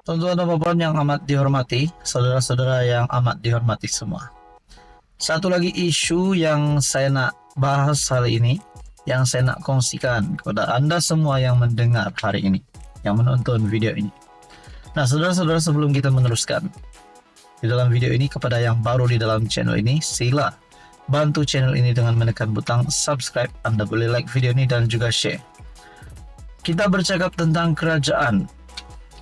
Tuan-tuan dan puan yang amat dihormati, saudara-saudara yang amat dihormati semua. Satu lagi isu yang saya nak bahas hari ini, yang saya nak kongsikan kepada Anda semua yang mendengar hari ini, yang menonton video ini. Nah, saudara-saudara, sebelum kita meneruskan di dalam video ini, kepada yang baru di dalam channel ini, sila bantu channel ini dengan menekan butang subscribe. Anda boleh like video ini dan juga share. Kita bercakap tentang kerajaan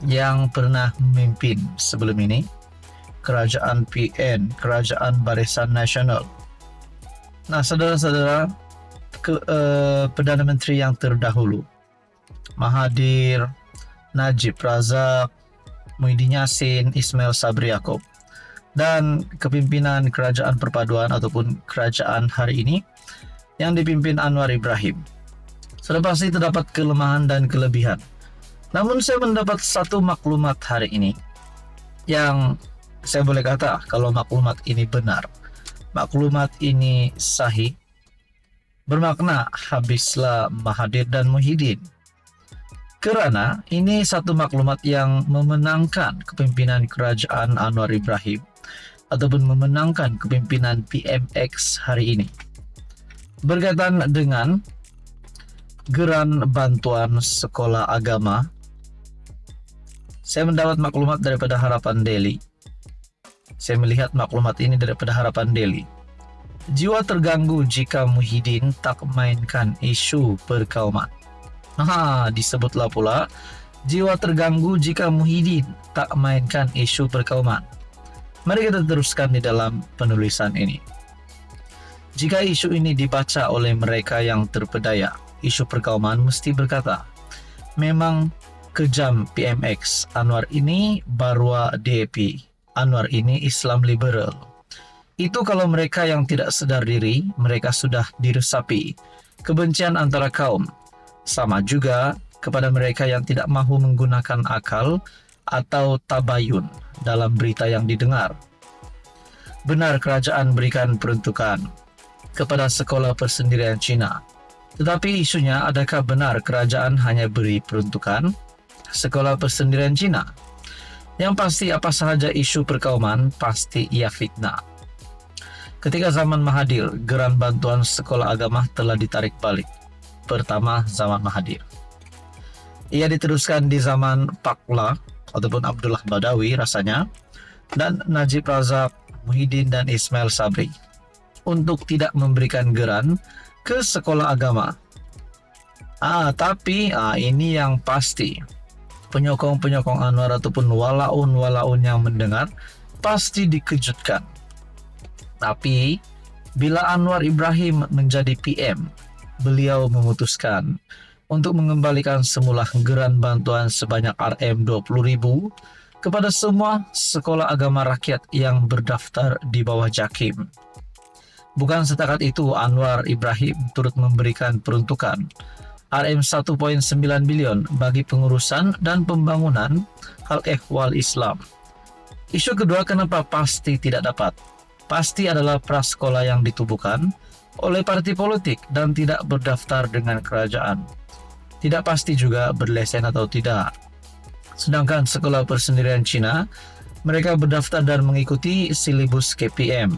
yang pernah memimpin sebelum ini, kerajaan PN, kerajaan Barisan Nasional. Nah, saudara-saudara, Perdana Menteri yang terdahulu, Mahathir, Najib Razak, Muhyiddin Yassin, Ismail Sabri Yaakob, dan kepimpinan kerajaan perpaduan ataupun kerajaan hari ini yang dipimpin Anwar Ibrahim. Sudah pasti terdapat kelemahan dan kelebihan. Namun saya mendapat satu maklumat hari ini yang saya boleh kata kalau maklumat ini benar, maklumat ini sahih, bermakna habislah Mahathir dan Muhyiddin. Kerana ini satu maklumat yang memenangkan kepimpinan kerajaan Anwar Ibrahim ataupun memenangkan kepimpinan PMX hari ini. Berkaitan dengan geran bantuan sekolah agama, saya mendapat maklumat daripada Harapan Daily. Saya melihat maklumat ini daripada Harapan Daily. Jiwa terganggu jika Muhyiddin tak mainkan isu perkauman. Disebutlah pula, jiwa terganggu jika Muhyiddin tak mainkan isu perkauman. Mari kita teruskan di dalam penulisan ini. Jika isu ini dibaca oleh mereka yang terpedaya, isu perkauman mesti berkata, memang kejam PMX, Anwar ini Barwa DAP, Anwar ini Islam liberal. Itu kalau mereka yang tidak sedar diri, mereka sudah diresapi kebencian antara kaum. Sama juga kepada mereka yang tidak mahu menggunakan akal atau tabayun dalam berita yang didengar. Benar kerajaan berikan peruntukan kepada sekolah persendirian Cina. Tetapi isunya, adakah benar kerajaan hanya beri peruntukan sekolah persendirian Cina? Yang pasti apa sahaja isu perkauman pasti ia fitnah. Ketika zaman Mahathir, geran bantuan sekolah agama telah ditarik balik. Pertama zaman Mahathir. Ia diteruskan di zaman Pakla ataupun Abdullah Badawi rasanya, dan Najib Razak, Muhyiddin dan Ismail Sabri untuk tidak memberikan geran ke sekolah agama. Tapi ini yang pasti, penyokong-penyokong Anwar ataupun walaun-walaun yang mendengar pasti dikejutkan. Tapi bila Anwar Ibrahim menjadi PM, beliau memutuskan untuk mengembalikan semula geran bantuan sebanyak Rm20.000 kepada semua sekolah agama rakyat yang berdaftar di bawah JAKIM. Bukan setakat itu, Anwar Ibrahim turut memberikan peruntukan Rm1.9 bilion bagi pengurusan dan pembangunan Al-Ehwal Islam. Isu kedua, kenapa pasti tidak dapat? Pasti adalah prasekolah yang ditubuhkan oleh parti politik dan tidak berdaftar dengan kerajaan. Tidak pasti juga berlesen atau tidak. Sedangkan sekolah persendirian Cina, mereka berdaftar dan mengikuti silibus KPM.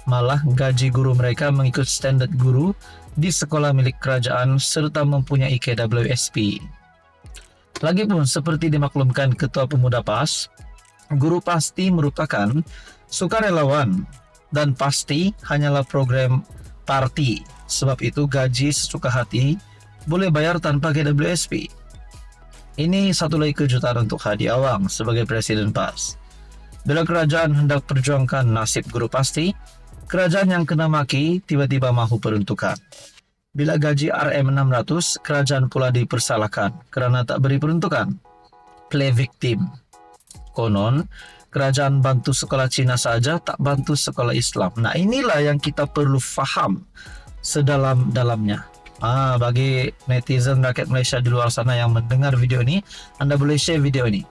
Malah gaji guru mereka mengikut standar guru di sekolah milik kerajaan serta mempunyai KWSP. Lagipun seperti dimaklumkan Ketua Pemuda PAS, guru pasti merupakan sukarelawan dan pasti hanyalah program parti. Sebab itu gaji sesuka hati boleh bayar tanpa KWSP. Ini satu lagi kejutan untuk Hadi Awang sebagai Presiden PAS. Bila kerajaan hendak perjuangkan nasib guru pasti, kerajaan yang kena maki tiba-tiba mahu peruntukan. Bila gaji Rm600, kerajaan pula dipersalahkan kerana tak beri peruntukan. Play victim. Konon, kerajaan bantu sekolah Cina saja, tak bantu sekolah Islam. Nah, inilah yang kita perlu faham sedalam-dalamnya. Bagi netizen rakyat Malaysia di luar sana yang mendengar video ini, Anda boleh share video ini.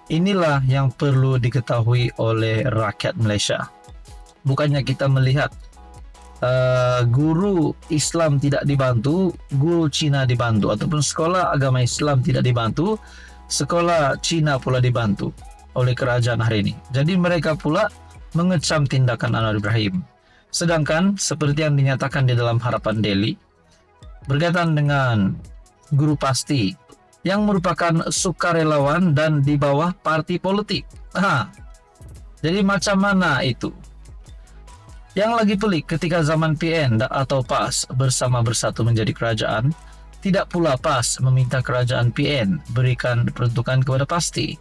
Inilah yang perlu diketahui oleh rakyat Malaysia. Bukannya kita melihat guru Islam tidak dibantu, guru Cina dibantu, ataupun sekolah agama Islam tidak dibantu, Sekolah Cina pula dibantu oleh kerajaan hari ini. Jadi mereka pula mengecam tindakan Anwar Ibrahim. Sedangkan seperti yang dinyatakan di dalam Harapan Daily, berkaitan dengan guru pasti yang merupakan sukarelawan dan di bawah parti politik. Jadi macam mana itu? Yang lagi pelik ketika zaman PN atau PAS bersama bersatu menjadi kerajaan, tidak pula PAS meminta kerajaan PN berikan peruntukan kepada pasti.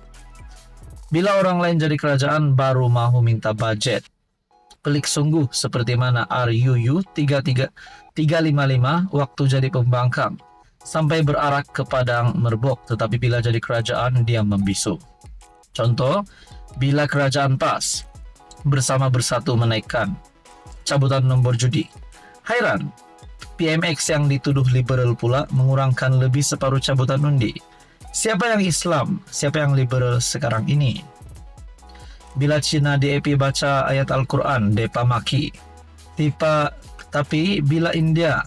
Bila orang lain jadi kerajaan baru mahu minta budget. Pelik sungguh seperti mana RUU 355 waktu jadi pembangkang sampai berarak ke Padang Merbok, tetapi bila jadi kerajaan dia membisu. Contoh, bila kerajaan PAS bersama bersatu menaikkan cabutan nombor judi. Hairan, PMX yang dituduh liberal pula mengurangkan lebih separuh cabutan undi. Siapa yang Islam, siapa yang liberal sekarang ini? Bila Cina DAP baca ayat Al-Quran, depa maki. Tapi bila India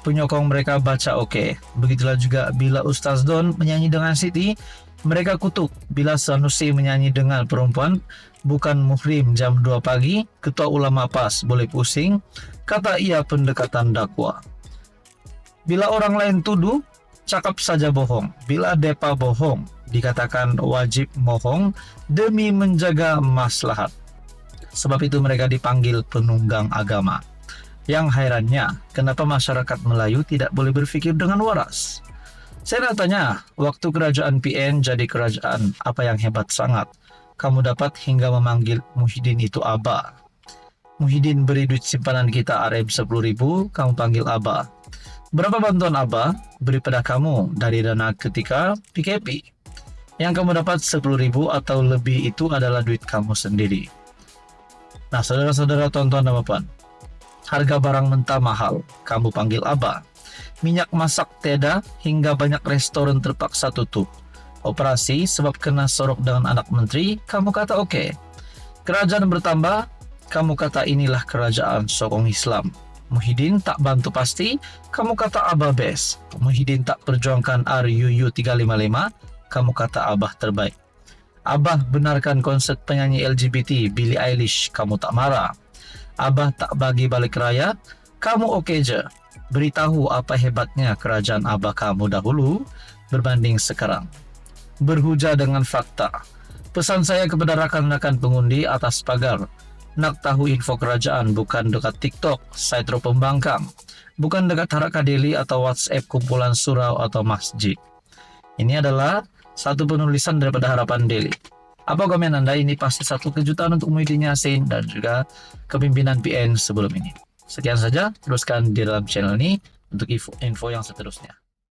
penyokong mereka baca oke. Begitulah juga bila Ustaz Don menyanyi dengan Siti, mereka kutuk. Bila Sanusi menyanyi dengan perempuan bukan muhrim jam 2 pagi, ketua ulama PAS boleh pusing, kata ia pendekatan dakwah. Bila orang lain tuduh, cakap saja bohong. Bila depa bohong, dikatakan wajib bohong demi menjaga maslahat. Sebab itu mereka dipanggil penunggang agama. Yang hairannya, kenapa masyarakat Melayu tidak boleh berpikir dengan waras? Saya nak tanya, waktu kerajaan PN jadi kerajaan, apa yang hebat sangat? Kamu dapat hingga memanggil Muhyiddin itu Aba. Muhyiddin beri duit simpanan kita RM10.000, kamu panggil Aba. Berapa bantuan Aba beri pada kamu dari dana ketika PKP? Yang kamu dapat 10.000 atau lebih itu adalah duit kamu sendiri. Nah, saudara-saudara, tuan-tuan dan puan, harga barang mentah mahal, kamu panggil Aba. Minyak masak teda hingga banyak restoran terpaksa tutup. Operasi sebab kena sorok dengan anak menteri, kamu kata oke. Kerajaan bertambah, kamu kata inilah kerajaan sokong Islam. Muhyiddin tak bantu pasti, kamu kata Abah best. Muhyiddin tak perjuangkan RUU 355, kamu kata Abah terbaik. Abah benarkan konsep penyanyi LGBT Billie Eilish, kamu tak marah. Abah tak bagi balik raya, kamu oke je. Beritahu apa hebatnya kerajaan Abah kamu dahulu berbanding sekarang. Berhujah dengan fakta. Pesan saya kepada rakan-rakan pengundi atas pagar, nak tahu info kerajaan bukan dekat TikTok, Saitro Pembangkang, bukan dekat Haraka Daily atau WhatsApp kumpulan surau atau masjid. Ini adalah satu penulisan daripada Harapan Daily. Apa komen Anda? Ini pasti satu kejutan untuk Muhyiddin Yassin dan juga kepimpinan PN sebelum ini. Sekian saja, teruskan di dalam channel ini untuk info yang seterusnya.